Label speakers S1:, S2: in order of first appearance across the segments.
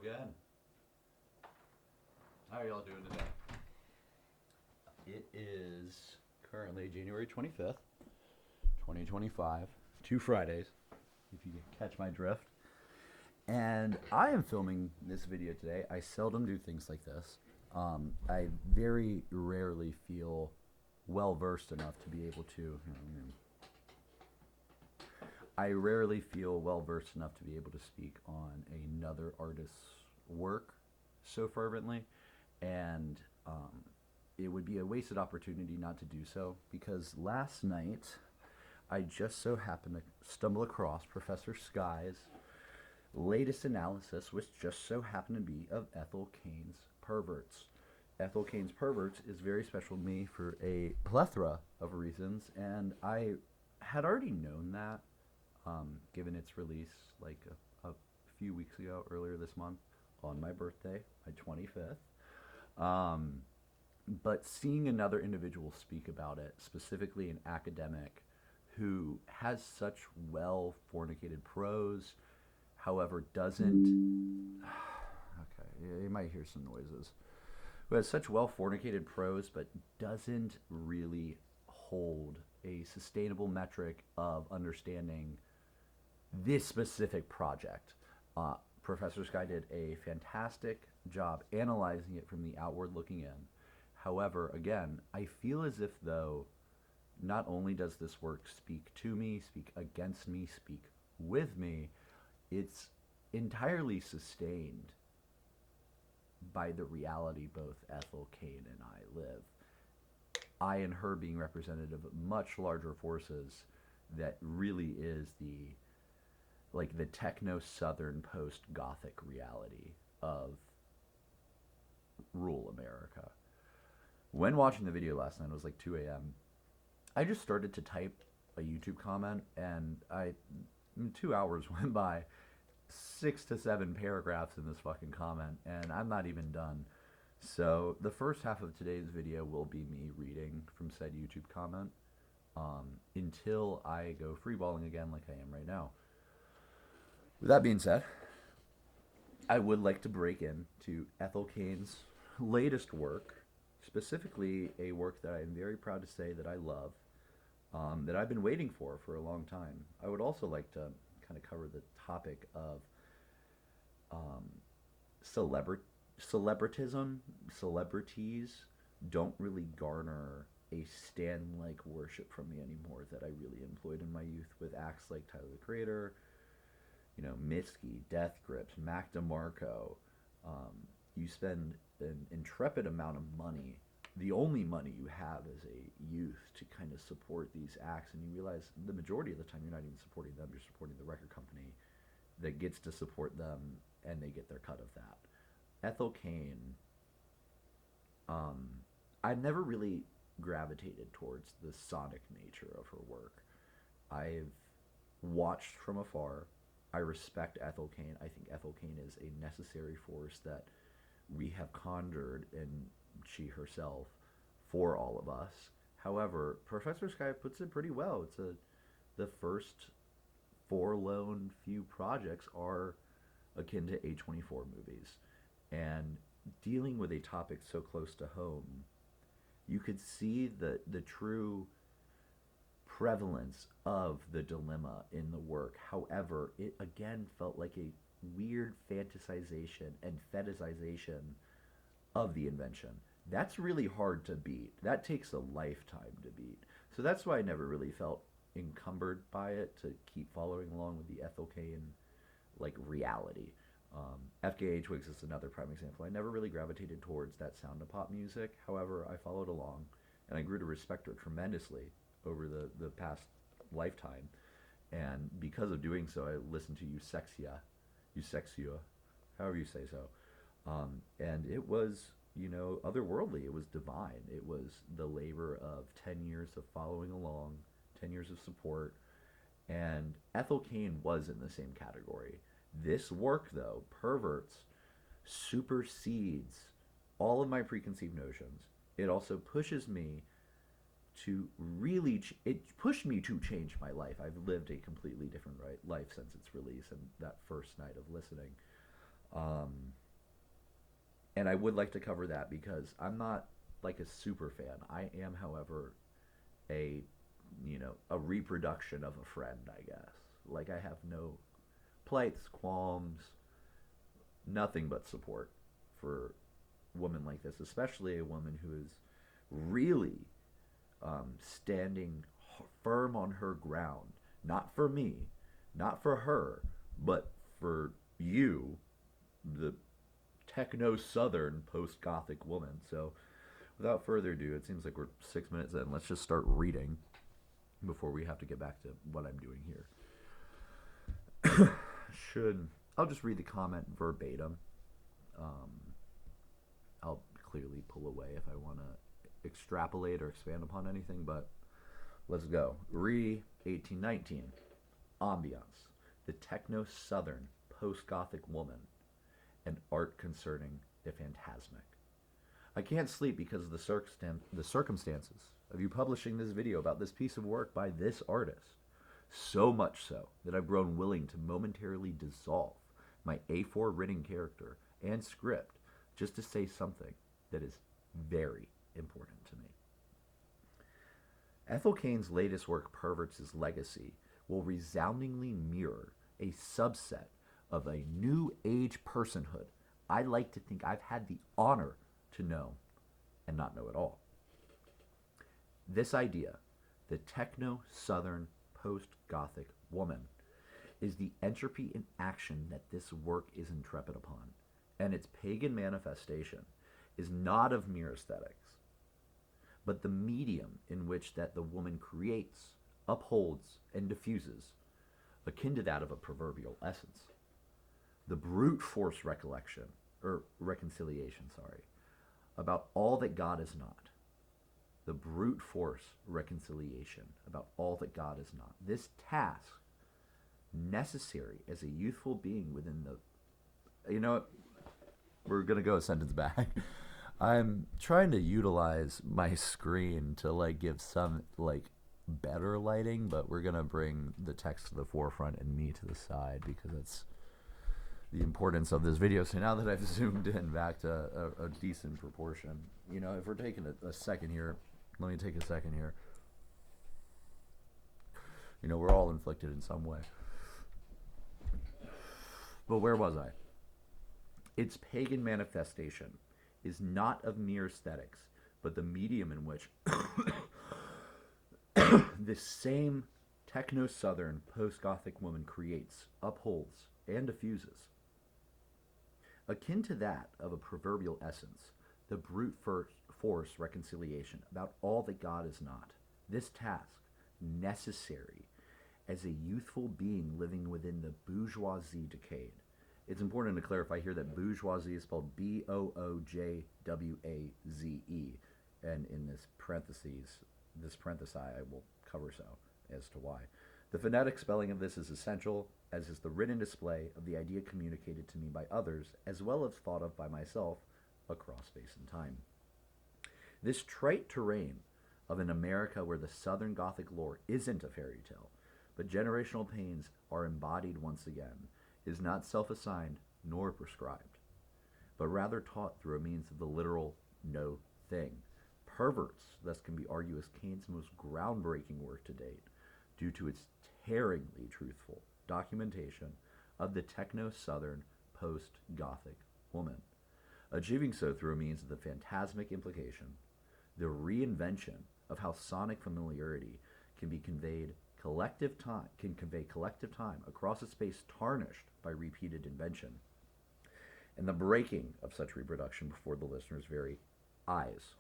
S1: again. How are y'all doing today? It is currently January 25th, 2025. 2 Fridays, if you catch my drift. And I am filming this video today. I seldom do things like this. I very rarely feel well-versed enough to be able to... I rarely feel well-versed enough to be able to speak on another artist's work so fervently, and it would be a wasted opportunity not to do so, because last night I just so happened to stumble across Professor Sky's latest analysis, which just so happened to be of Ethel Cain's Perverts. Ethel Cain's Perverts is very special to me for a plethora of reasons, and I had already known that, given its release like a few weeks ago, earlier this month, on my birthday, my 25th. But seeing another individual speak about it, specifically an academic who has such well fornicated prose, however doesn't... Okay, you might hear some noises. Who has such well fornicated prose, but doesn't really hold a sustainable metric of understanding this specific project. Professor Sky did a fantastic job analyzing it from the outward looking in. However, again, I feel as if though not only does this work speak to me, speak against me, speak with me, it's entirely sustained by the reality both Ethel, Cain, and I live. I and her being representative of much larger forces that really is the Techno-Southern Post-Gothic reality of rural America. When watching the video last night, it was like 2 a.m., I just started to type a YouTube comment, and 2 hours went by, 6 to 7 paragraphs in this fucking comment, and I'm not even done. So the first half of today's video will be me reading from said YouTube comment until I go freeballing again like I am right now. With that being said, I would like to break into Ethel Cain's latest work, specifically a work that I am very proud to say that I love, that I've been waiting for a long time. I would also like to kind of cover the topic of celebritism. Celebrities don't really garner a stan-like worship from me anymore that I really employed in my youth with acts like Tyler the Creator, Mitski, Death Grips, Mac DeMarco. You spend an intrepid amount of money, the only money you have as a youth, to kind of support these acts, and you realize the majority of the time you're not even supporting them, you're supporting the record company that gets to support them, and they get their cut of that. Ethel Cain, I've never really gravitated towards the sonic nature of her work. I've watched from afar. I respect Ethel Cain. I think Ethel Cain is a necessary force that we have conjured, and she herself, for all of us. However, Professor Sky puts it pretty well. The first 4 lone few projects are akin to A24 movies. And dealing with a topic so close to home, you could see the true prevalence of the dilemma in the work. However, it again felt like a weird fantasization and fetishization of the invention. That's really hard to beat. That takes a lifetime to beat. So that's why I never really felt encumbered by it to keep following along with the Ethel Cain reality. FKA Twigs is another prime example. I never really gravitated towards that sound of pop music. However, I followed along, and I grew to respect her tremendously over the past lifetime. And because of doing so, I listened to Eusexia, however you say so. And it was, otherworldly. It was divine. It was the labor of 10 years of following along, 10 years of support. And Ethel Cain was in the same category. This work, though, Perverts, supersedes all of my preconceived notions. It also pushes me to really, it pushed me to change my life. I've lived a completely different life since its release and that first night of listening. Um, and I would like to cover that because I'm not like a super fan. I am, however, a a reproduction of a friend, I guess. Like I have no plights, qualms, nothing but support for women like this, especially a woman who is really standing firm on her ground, not for me, not for her, but for you, the techno-Southern post-Gothic woman. So, without further ado, it seems like we're 6 minutes in. Let's just start reading before we have to get back to what I'm doing here. I'll just read the comment verbatim. Um, I'll clearly pull away if I want to extrapolate or expand upon anything, but let's go. 1819. Ambiance. The techno-Southern post-Gothic woman. And art concerning the phantasmic. I can't sleep because of the circumstances of you publishing this video about this piece of work by this artist. So much so that I've grown willing to momentarily dissolve my A4 written character and script just to say something that is very important to me. Ethel Cain's latest work, Perverts' legacy, will resoundingly mirror a subset of a new age personhood I like to think I've had the honor to know and not know at all. This idea, the techno-Southern post-Gothic woman, is the entropy in action that this work is intrepid upon, and its pagan manifestation is not of mere aesthetics, but the medium in which that the woman creates, upholds, and diffuses, akin to that of a proverbial essence. The brute force reconciliation, about all that God is not. The brute force reconciliation about all that God is not. This task, necessary as a youthful being within the... You know what? We're going to go a sentence back. I'm trying to utilize my screen to like give some like better lighting, but we're going to bring the text to the forefront and me to the side because it's the importance of this video. So now that I've zoomed in back to a decent proportion, if we're taking a second here, let me take a second here. We're all inflicted in some way. But where was I? Its pagan manifestation is not of mere aesthetics, but the medium in which this same techno-Southern post-Gothic woman creates, upholds, and diffuses. Akin to that of a proverbial essence, the brute force reconciliation about all that God is not. This task, necessary as a youthful being living within the bourgeoisie decade. It's important to clarify here that bourgeoisie is spelled Boojwaze, and in this parenthesis I will cover so as to why. The phonetic spelling of this is essential, as is the written display of the idea communicated to me by others, as well as thought of by myself across space and time. This trite terrain of an America where the Southern Gothic lore isn't a fairy tale, but generational pains are embodied once again, is not self-assigned nor prescribed, but rather taught through a means of the literal no thing. Perverts thus can be argued as Cain's most groundbreaking work to date, due to its tearingly truthful documentation of the techno-Southern post-Gothic woman, achieving so through a means of the phantasmic implication, the reinvention of how sonic familiarity can convey collective time across a space tarnished by repeated invention, and the breaking of such reproduction before the listener's very eyes,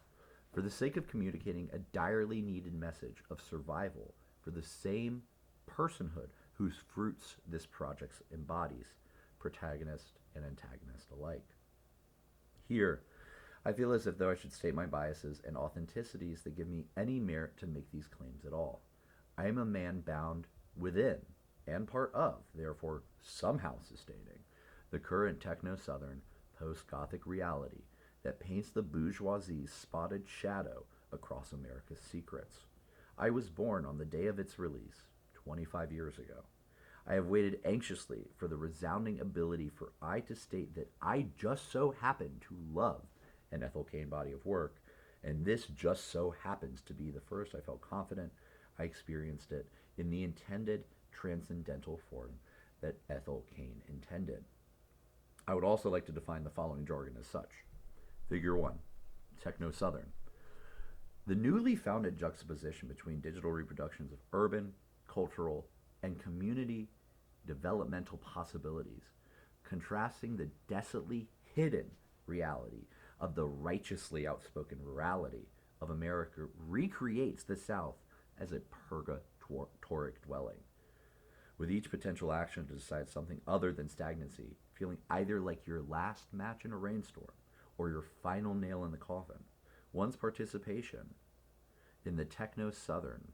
S1: for the sake of communicating a direly needed message of survival for the same personhood whose fruits this project embodies, protagonist and antagonist alike. Here, I feel as if though I should state my biases and authenticities that give me any merit to make these claims at all. I am a man bound within, and part of, therefore somehow sustaining, the current techno-Southern post-Gothic reality that paints the bourgeoisie's spotted shadow across America's secrets. I was born on the day of its release, 25 years ago. I have waited anxiously for the resounding ability for I to state that I just so happen to love an Ethel Cain body of work, and this just so happens to be the first I felt confident I experienced it in the intended transcendental form that Ethel Cain intended. I would also like to define the following jargon as such. Figure 1, Techno-Southern. The newly founded juxtaposition between digital reproductions of urban, cultural, and community developmental possibilities, contrasting the desolately hidden reality of the righteously outspoken rurality of America, recreates the South as a purgatoric dwelling, with each potential action to decide something other than stagnancy, feeling either like your last match in a rainstorm or your final nail in the coffin. One's participation in the Techno-Southern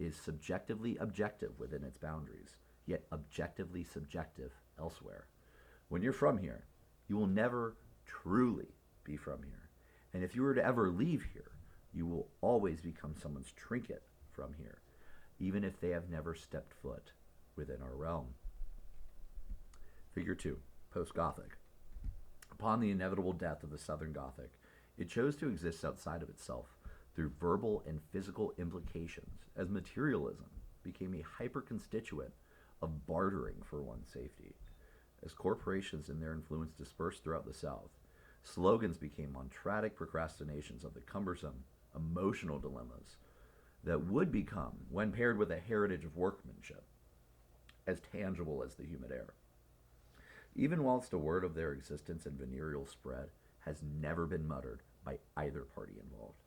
S1: is subjectively objective within its boundaries, yet objectively subjective elsewhere. When you're from here, you will never truly be from here. And if you were to ever leave here, you will always become someone's trinket from here, even if they have never stepped foot within our realm. Figure 2, Post-Gothic. Upon the inevitable death of the Southern Gothic, it chose to exist outside of itself through verbal and physical implications, as materialism became a hyperconstituent of bartering for one's safety. As corporations and their influence dispersed throughout the South, slogans became monotratic procrastinations of the cumbersome, emotional dilemmas that would become, when paired with a heritage of workmanship, as tangible as the humid air. Even whilst a word of their existence and venereal spread has never been muttered by either party involved.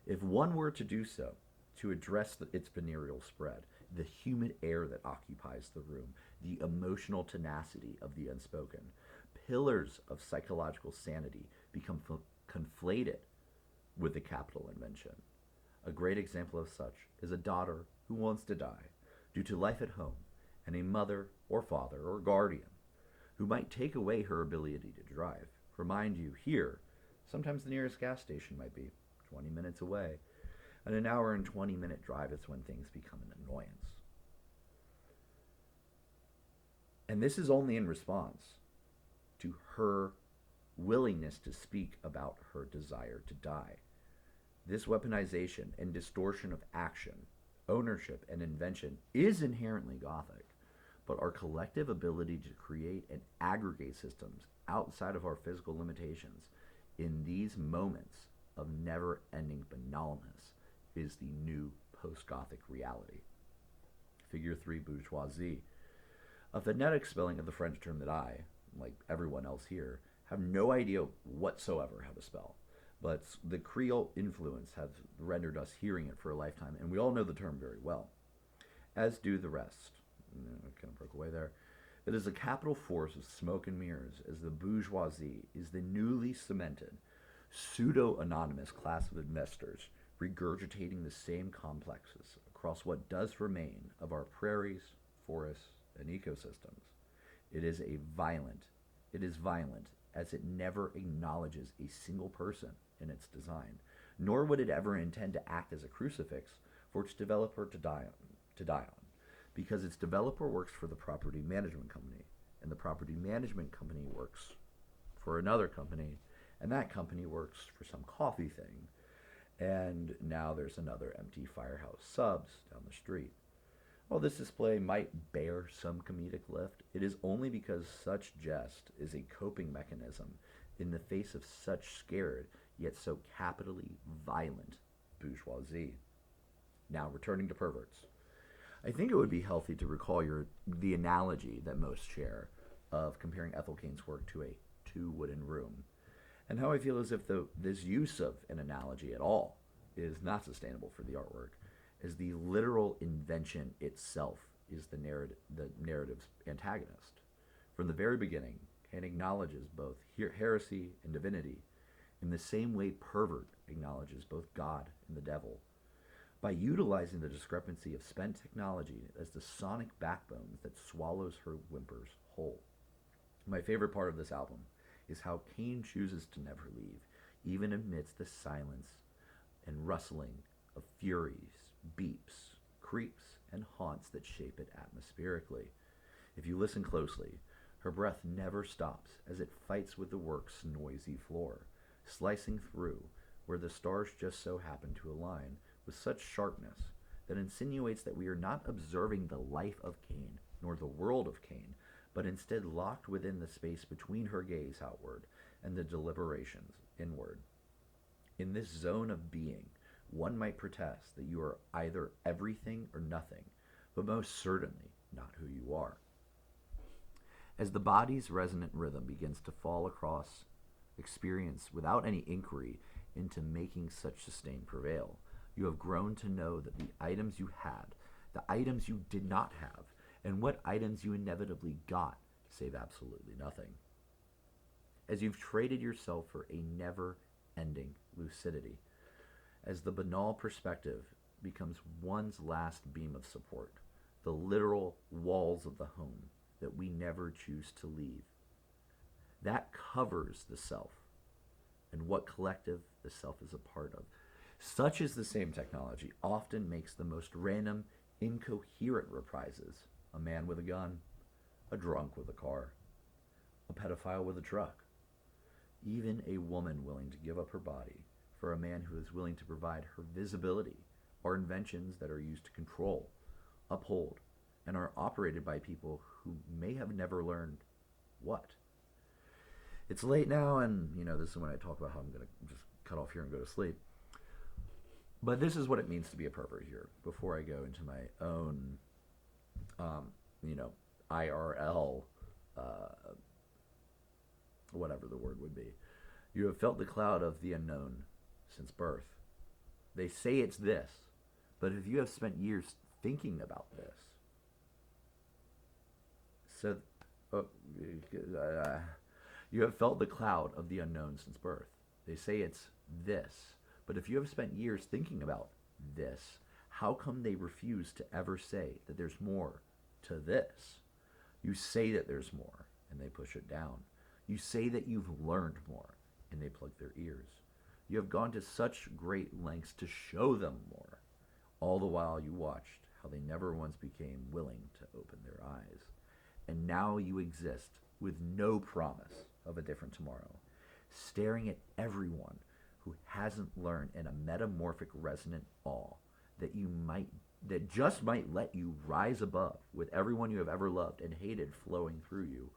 S1: If one were to do so, to address its venereal spread, the humid air that occupies the room, the emotional tenacity of the unspoken, pillars of psychological sanity become conflated with the capital invention. A great example of such is a daughter who wants to die due to life at home, and a mother or father or guardian who might take away her ability to drive. For mind you, here, sometimes the nearest gas station might be 20 minutes away, and an hour and 20-minute drive is when things become an annoyance. And this is only in response to her willingness to speak about her desire to die. This weaponization and distortion of action, ownership, and invention is inherently Gothic, but our collective ability to create and aggregate systems outside of our physical limitations in these moments of never-ending banalness is the new post-Gothic reality. Figure 3, bourgeoisie. A phonetic spelling of the French term that I, like everyone else here, have no idea whatsoever how to spell. But the Creole influence has rendered us hearing it for a lifetime, and we all know the term very well, as do the rest. Kind of broke away there. It is a capital force of smoke and mirrors, as the bourgeoisie is the newly cemented, pseudo-anonymous class of investors regurgitating the same complexes across what does remain of our prairies, forests, and ecosystems. It is violent as it never acknowledges a single person in its design, nor would it ever intend to act as a crucifix for its developer to die on, because its developer works for the property management company, and the property management company works for another company, and that company works for some coffee thing, and now there's another empty Firehouse Subs down the street. While this display might bear some comedic lift, it is only because such jest is a coping mechanism in the face of such scared, yet so capitally violent bourgeoisie. Now, returning to Perverts. I think it would be healthy to recall the analogy that most share of comparing Ethel Cain's work to a two-wooden room, and how I feel as if this use of an analogy at all is not sustainable for the artwork, as the literal invention itself is the narrative's antagonist. From the very beginning, Cain acknowledges both heresy and divinity in the same way Pervert acknowledges both God and the devil, by utilizing the discrepancy of spent technology as the sonic backbone that swallows her whimpers whole. My favorite part of this album is how Cain chooses to never leave, even amidst the silence and rustling of furies, beeps, creeps, and haunts that shape it atmospherically. If you listen closely, her breath never stops as it fights with the work's noisy floor, slicing through where the stars just so happen to align with such sharpness that insinuates that we are not observing the life of Cain, nor the world of Cain, but instead locked within the space between her gaze outward and the deliberations inward. In this zone of being, one might protest that you are either everything or nothing, but most certainly not who you are. As the body's resonant rhythm begins to fall across experience without any inquiry into making such sustain prevail, you have grown to know that the items you had, the items you did not have, and what items you inevitably got save absolutely nothing. As you've traded yourself for a never-ending lucidity, as the banal perspective becomes one's last beam of support, the literal walls of the home that we never choose to leave. That covers the self and what collective the self is a part of. Such is the same technology often makes the most random, incoherent reprises. A man with a gun, a drunk with a car, a pedophile with a truck, even a woman willing to give up her body for a man who is willing to provide her visibility, are inventions that are used to control, uphold, and are operated by people who may have never learned what. It's late now, and this is when I talk about how I'm going to just cut off here and go to sleep. But this is what it means to be a pervert here, before I go into my own, IRL, whatever the word would be. You have felt the cloud of the unknown since birth. They say it's this, but if you have spent years thinking about this, you have felt the cloud of the unknown since birth. They say it's this, but if you have spent years thinking about this, how come they refuse to ever say that there's more to this? You say that there's more, and they push it down. You say that you've learned more, and they plug their ears. You have gone to such great lengths to show them more, all the while you watched how they never once became willing to open their eyes. And now you exist with no promise of a different tomorrow, staring at everyone who hasn't learned in a metamorphic resonant awe that just might let you rise above with everyone you have ever loved and hated flowing through you,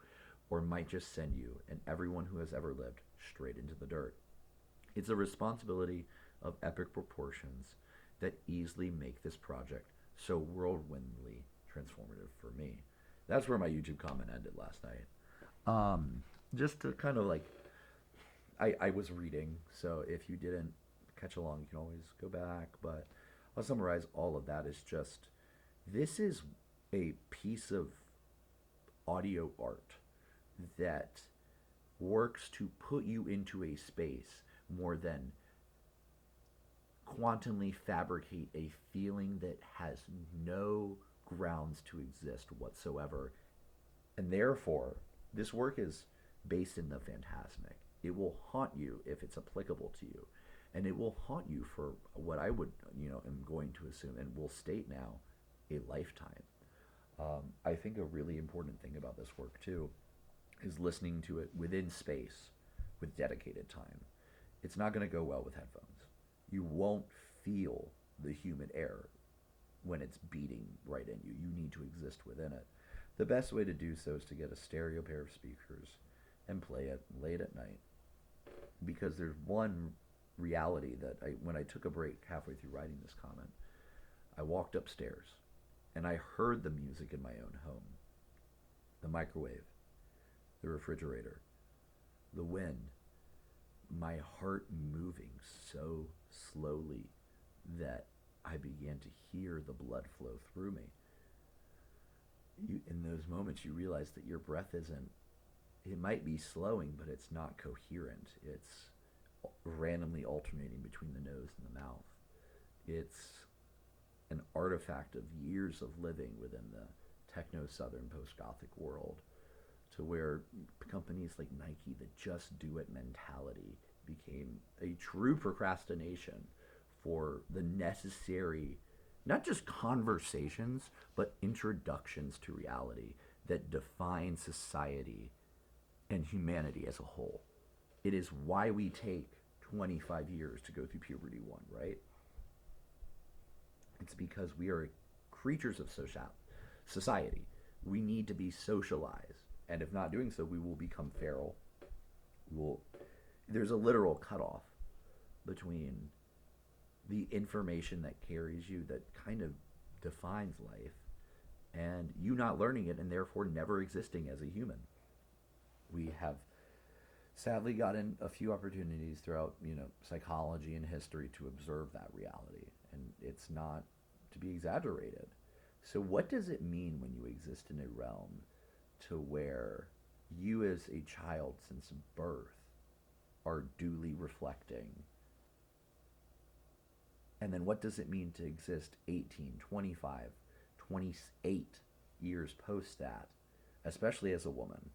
S1: or might just send you and everyone who has ever lived straight into the dirt. It's a responsibility of epic proportions that easily make this project so whirlwindly transformative for me. That's where my YouTube comment ended last night. Just to kind of I was reading, so if you didn't catch along, you can always go back, but I'll summarize all of that as just, this is a piece of audio art that works to put you into a space more than quantumly fabricate a feeling that has no grounds to exist whatsoever. And therefore, this work is based in the phantasmic. It will haunt you if it's applicable to you. And it will haunt you for what I would, am going to assume, and will state now, a lifetime. I think a really important thing about this work, too, is listening to it within space with dedicated time. It's not going to go well with headphones. You won't feel the human air when it's beating right in you. You need to exist within it. The best way to do so is to get a stereo pair of speakers and play it late at night. Because there's one reality that when I took a break halfway through writing this comment, I walked upstairs and I heard the music in my own home. The microwave, the refrigerator, the wind, my heart moving so slowly that I began to hear the blood flow through me. In those moments, you realize that your breath isn't, it might be slowing, but it's not coherent. It's randomly alternating between the nose and the mouth. It's an artifact of years of living within the Techno-Southern Post-Gothic world, to where companies like Nike, the just do it mentality, became a true procrastination for the necessary, not just conversations, but introductions to reality that define society and humanity as a whole. It is why we take 25 years to go through puberty one, right? It's because we are creatures of society. We need to be socialized. And if not doing so, we will become feral. There's a literal cutoff between the information that carries you, that kind of defines life, and you not learning it and therefore never existing as a human. We have sadly gotten a few opportunities throughout, psychology and history to observe that reality, and it's not to be exaggerated. So what does it mean when you exist in a realm to where you as a child since birth are duly reflecting? And then what does it mean to exist 18, 25, 28 years post that, especially as a woman?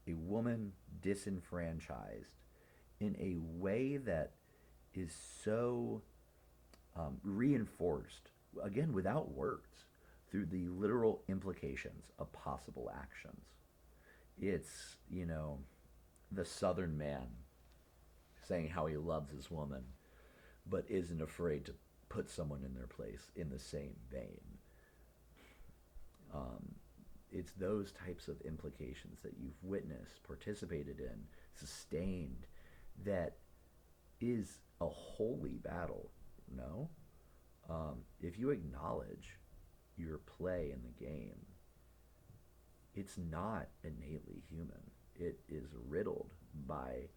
S1: A woman disenfranchised in a way that is so reinforced, again, without words, through the literal implications of possible actions. It's, the Southern man saying how he loves his woman, but isn't afraid to put someone in their place in the same vein. It's those types of implications that you've witnessed, participated in, sustained, that is a holy battle, no? If you acknowledge your play in the game, it's not innately human. It is riddled by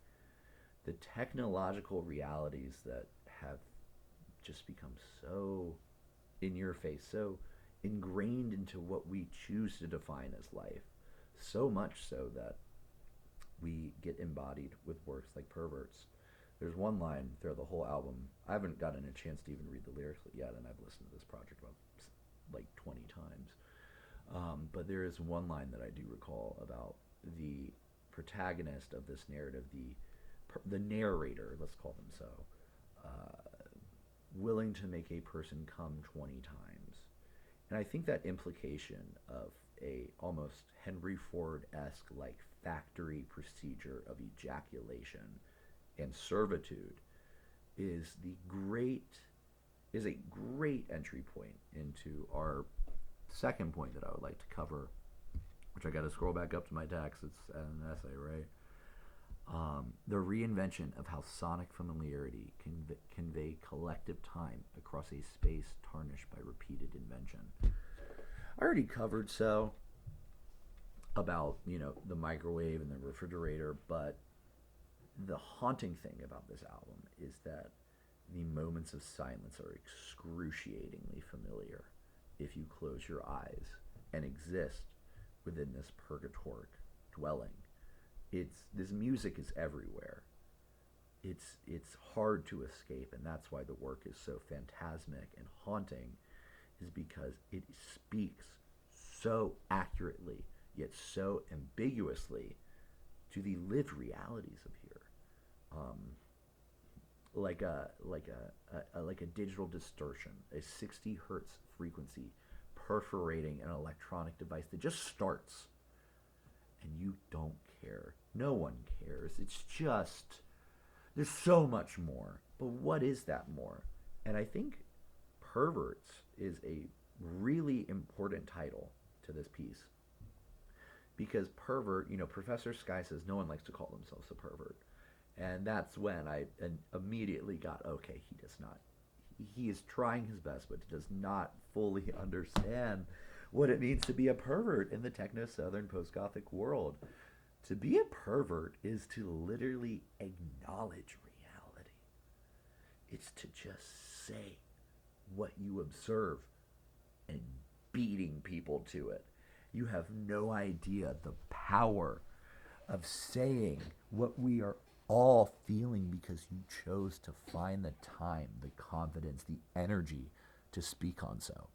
S1: the technological realities that have just become so in your face, so ingrained into what we choose to define as life, so much so that we get embodied with works like Perverts. There's one line throughout the whole album. I haven't gotten a chance to even read the lyrics yet, and I've listened to this project about like 20 times. But there is one line that I do recall about the protagonist of this narrative, the narrator, let's call them so, willing to make a person come 20 times. And I think that implication of a almost Henry Ford-esque like factory procedure of ejaculation and servitude is a great entry point into our second point that I would like to cover, which I got to scroll back up to my text. It's an essay, right? The reinvention of how sonic familiarity can convey collective time across a space tarnished by repeated invention. I already covered about the microwave and the refrigerator, but the haunting thing about this album is that the moments of silence are excruciatingly familiar if you close your eyes and exist within this purgatoric dwelling. This music is everywhere. It's hard to escape, and that's why the work is so phantasmic and haunting, is because it speaks so accurately yet so ambiguously to the lived realities of here. Like a digital distortion, a 60 hertz frequency perforating an electronic device that just starts, and you don't care. No one cares. It's just, there's so much more. But what is that more? And I think Perverts is a really important title to this piece. Because pervert, Professor Sky says no one likes to call themselves a pervert. And that's when I immediately got, okay, he does not. He is trying his best, but does not fully understand what it means to be a pervert in the Techno-Southern Post-Gothic world. To be a pervert is to literally acknowledge reality. It's to just say what you observe and beating people to it. You have no idea the power of saying what we are all feeling because you chose to find the time, the confidence, the energy to speak on so.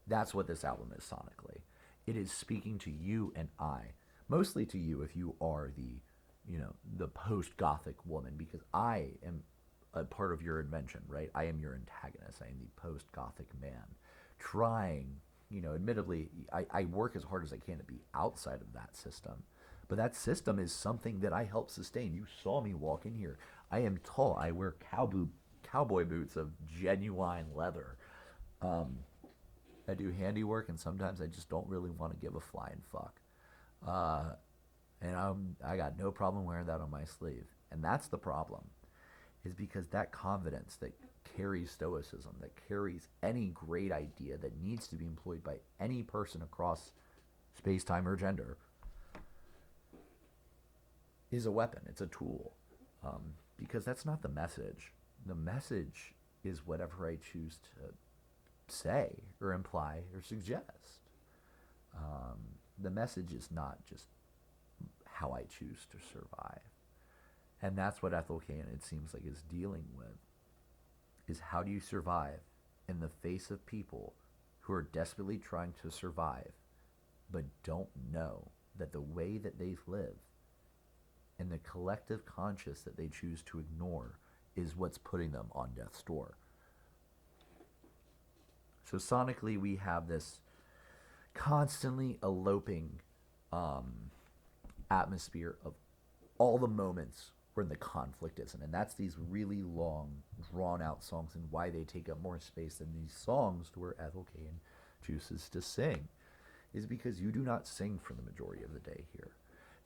S1: That's what this album is sonically. It is speaking to you and I, mostly to you if you are the post-Gothic woman, because I am a part of your invention, right? I am your antagonist. I am the post-Gothic man trying admittedly, I work as hard as I can to be outside of that system. But that system is something that I help sustain. You saw me walk in here. I am tall. I wear cowboy boots of genuine leather. Um, I do handiwork, and sometimes I just don't really want to give a flying fuck. Uh, and I got no problem wearing that on my sleeve. And that's the problem, is because that confidence that carries stoicism, that carries any great idea that needs to be employed by any person across space, time, or gender, is a weapon. It's a tool. Because that's not the message. The message is whatever I choose to say or imply or suggest. The message is not just how I choose to survive. And that's what Ethel Cain, it seems like, is dealing with, is how do you survive in the face of people who are desperately trying to survive but don't know that the way that they live and the collective conscious that they choose to ignore is what's putting them on death's door. So sonically, we have this constantly eloping atmosphere of all the moments where the conflict isn't. And that's these really long, drawn-out songs, and why they take up more space than these songs to where Ethel Cain chooses to sing, is because you do not sing for the majority of the day here.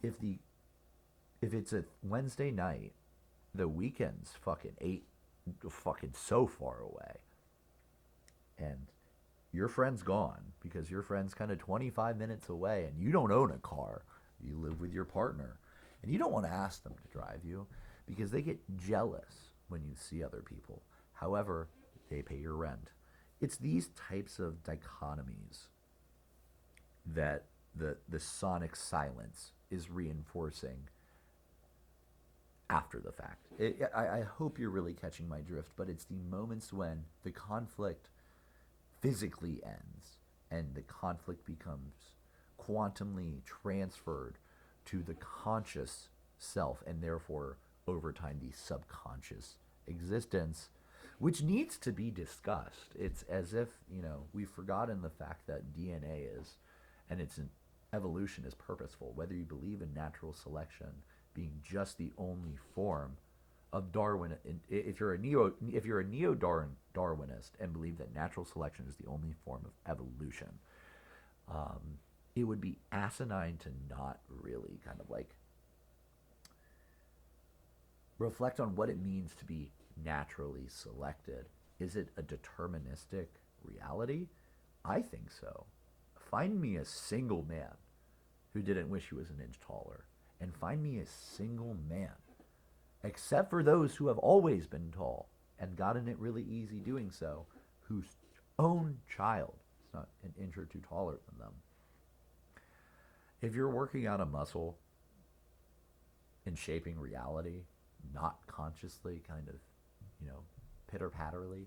S1: If it's a Wednesday night, the weekend's fucking so far away. And your friend's gone because your friend's kind of 25 minutes away and you don't own a car. You live with your partner. And you don't want to ask them to drive you because they get jealous when you see other people. However, they pay your rent. It's these types of dichotomies that the sonic silence is reinforcing after the fact. I hope you're really catching my drift, but it's the moments when the conflict physically ends and the conflict becomes quantumly transferred to the conscious self, and therefore over time the subconscious existence, which needs to be discussed. It's as if we've forgotten the fact that DNA is, and its evolution is purposeful. Whether you believe in natural selection being just the only form of Darwin, if you're a neo-Darwinist and believe that natural selection is the only form of evolution, it would be asinine to not really kind of like reflect on what it means to be naturally selected. Is it a deterministic reality? I think so. Find me a single man who didn't wish he was an inch taller, and find me a single man, except for those who have always been tall and gotten it really easy doing so, whose own child is not an inch or two taller than them. If you're working out a muscle in shaping reality, not consciously, kind of, pitter-patterly,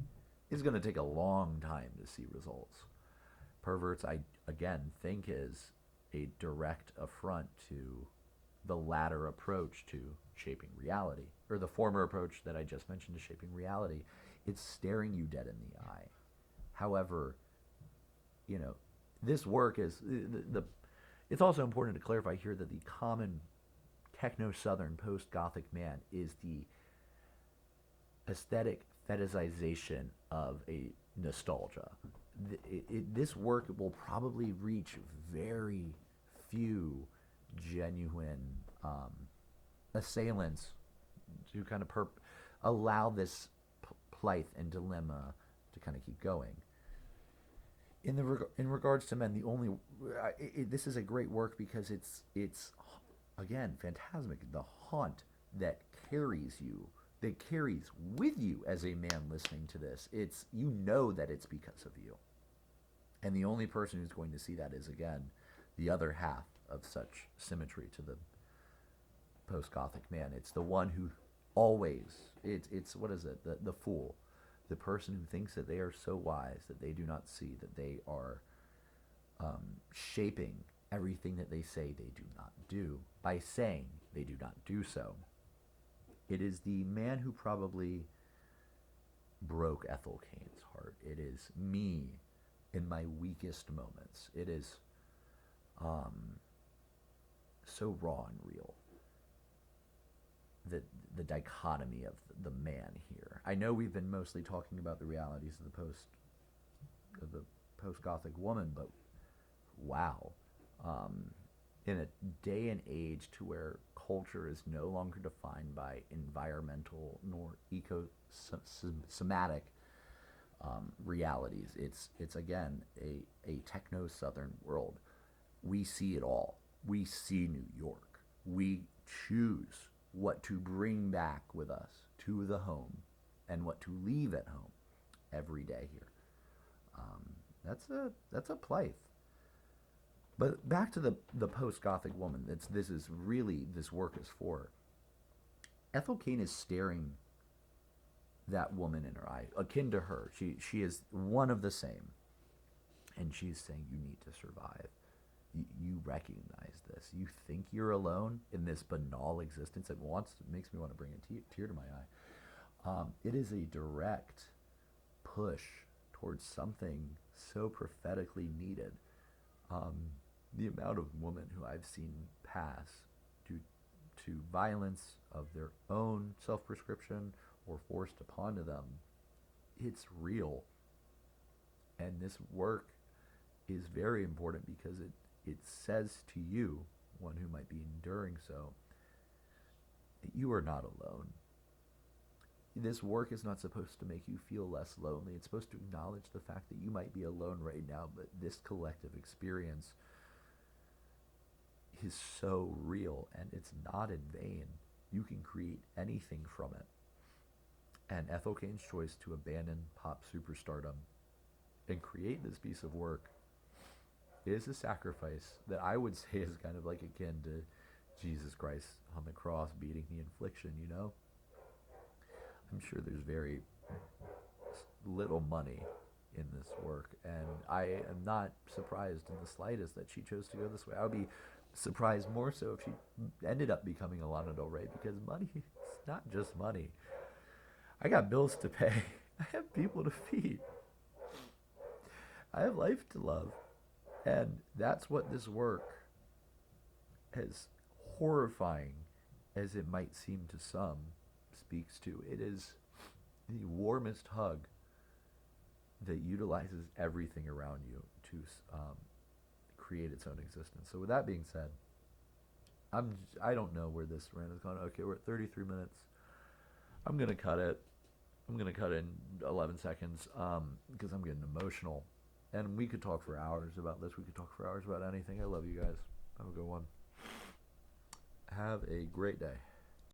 S1: is going to take a long time to see results. Perverts, I again think, is a direct affront to the latter approach to shaping reality, or the former approach that I just mentioned to shaping reality. It's staring you dead in the eye. However, this work is it's also important to clarify here that the common techno-Southern post-Gothic man is the aesthetic fetishization of a nostalgia. This work will probably reach very few genuine assailants to kind of allow this plight and dilemma to kind of keep going. In regards to men, this is a great work because it's again phantasmic, the haunt that carries you, that carries with you as a man listening to this. It's that it's because of you, and the only person who's going to see that is again the other half of such symmetry to the post-Gothic man. It's the one who always it's what is it, the fool. The person who thinks that they are so wise that they do not see that they are shaping everything that they say they do not do by saying they do not do so. It is the man who probably broke Ethel Cain's heart. It is me in my weakest moments. It is so raw and real. The dichotomy of the man here. I know we've been mostly talking about the realities of the post-Gothic woman, but wow. In a day and age to where culture is no longer defined by environmental nor eco-somatic realities. It's again a techno-Southern world. We see it all. We see New York. We choose what to bring back with us to the home and what to leave at home every day here. That's a plight. But back to the post-Gothic woman. This is really this work is for. Ethel Cain is staring that woman in her eye, akin to her. She is one of the same, and she's saying, "You need to survive. You recognize this. You think you're alone in this banal existence." It makes me want to bring a tear to my eye. It is a direct push towards something so prophetically needed. The amount of women who I've seen pass due to violence of their own self-prescription or forced upon to them, it's real. And this work is very important because it says to you, one who might be enduring so, that you are not alone. This work is not supposed to make you feel less lonely. It's supposed to acknowledge the fact that you might be alone right now, but this collective experience is so real, and it's not in vain. You can create anything from it. And Ethel Cain's choice to abandon pop superstardom and create this piece of work is a sacrifice that I would say is kind of like akin to Jesus Christ on the cross beating the infliction, you know? I'm sure there's very little money in this work, and I am not surprised in the slightest that she chose to go this way. I would be surprised more so if she ended up becoming a Lana Del Rey, because money, it's not just money. I got bills to pay. I have people to feed. I have life to love. And that's what this work, as horrifying as it might seem to some, speaks to. It is the warmest hug that utilizes everything around you to create its own existence. So with that being said, I don't know where this rant has gone. Okay, we're at 33 minutes. I'm going to cut it. I'm going to cut in 11 seconds because I'm getting emotional. And we could talk for hours about this. We could talk for hours about anything. I love you guys. Have a good one. Have a great day.